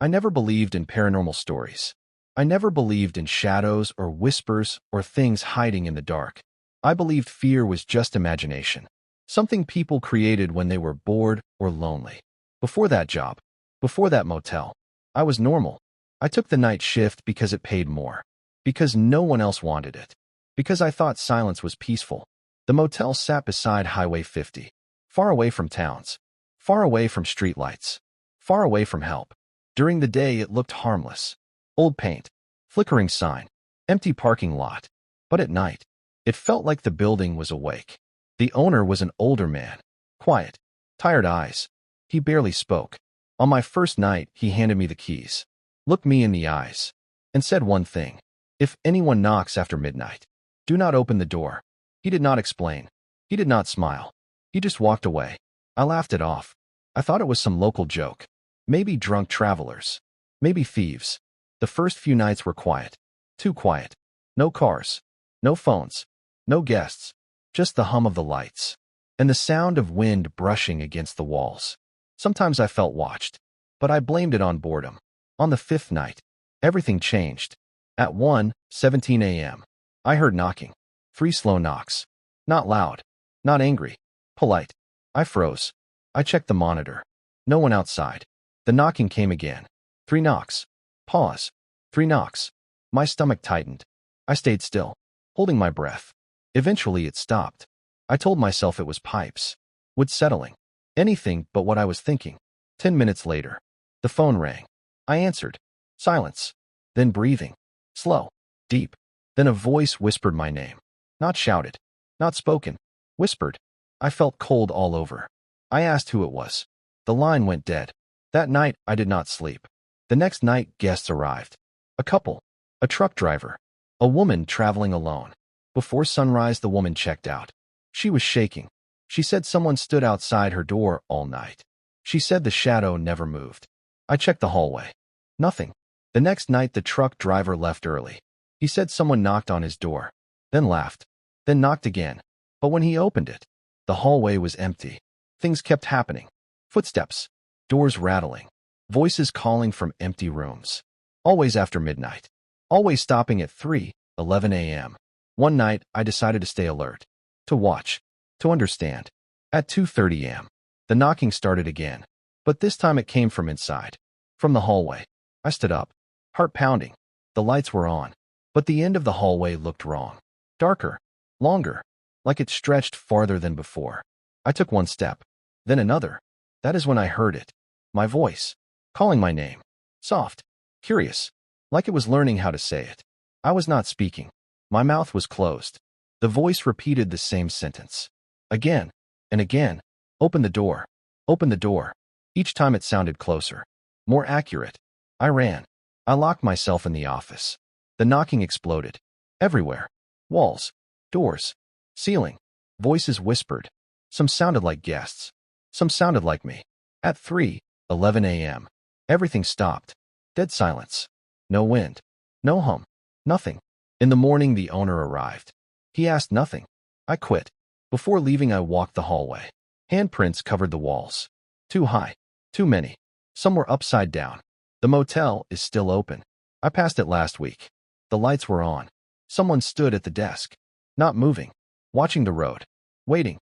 I never believed in paranormal stories. I never believed in shadows or whispers or things hiding in the dark. I believed fear was just imagination, something people created when they were bored or lonely. Before that job, before that motel, I was normal. I took the night shift because it paid more, because no one else wanted it, because I thought silence was peaceful. The motel sat beside Highway 50, far away from towns, far away from streetlights, far away from help. During the day, it looked harmless. Old paint, flickering sign, empty parking lot. But at night, it felt like the building was awake. The owner was an older man, quiet, tired eyes. He barely spoke. On my first night, he handed me the keys, looked me in the eyes, and said one thing: if anyone knocks after midnight, do not open the door. He did not explain. He did not smile. He just walked away. I laughed it off. I thought it was some local joke. Maybe drunk travelers. Maybe thieves. The first few nights were quiet. Too quiet. No cars. No phones. No guests. Just the hum of the lights. And the sound of wind brushing against the walls. Sometimes I felt watched, but I blamed it on boredom. On the fifth night, everything changed. At 1:17 a.m., I heard knocking. 3 slow knocks. Not loud. Not angry. Polite. I froze. I checked the monitor. No one outside. The knocking came again. 3 knocks. Pause. 3 knocks. My stomach tightened. I stayed still, holding my breath. Eventually it stopped. I told myself it was pipes. Wood settling. Anything but what I was thinking. 10 minutes later, the phone rang. I answered. Silence. Then breathing. Slow. Deep. Then a voice whispered my name. Not shouted. Not spoken. Whispered. I felt cold all over. I asked who it was. The line went dead. That night, I did not sleep. The next night, guests arrived. A couple. A truck driver. A woman traveling alone. Before sunrise, the woman checked out. She was shaking. She said someone stood outside her door all night. She said the shadow never moved. I checked the hallway. Nothing. The next night, the truck driver left early. He said someone knocked on his door, then laughed, then knocked again. But when he opened it, the hallway was empty. Things kept happening. Footsteps. Doors rattling. Voices calling from empty rooms. Always after midnight. Always stopping at 3:11 a.m. One night, I decided to stay alert. To watch. To understand. At 2:30 a.m., the knocking started again. But this time it came from inside. From the hallway. I stood up. Heart pounding. The lights were on. But the end of the hallway looked wrong. Darker. Longer. Like it stretched farther than before. I took one step. Then another. That is when I heard it. My voice. Calling my name. Soft. Curious. Like it was learning how to say it. I was not speaking. My mouth was closed. The voice repeated the same sentence. Again. And again. Open the door. Open the door. Each time it sounded closer. More accurate. I ran. I locked myself in the office. The knocking exploded. Everywhere. Walls. Doors. Ceiling. Voices whispered. Some sounded like guests. Some sounded like me. At 3:11 a.m., everything stopped. Dead silence. No wind. No hum. Nothing. In the morning, the owner arrived. He asked nothing. I quit. Before leaving, I walked the hallway. Handprints covered the walls. Too high. Too many. Some were upside down. The motel is still open. I passed it last week. The lights were on. Someone stood at the desk. Not moving. Watching the road. Waiting.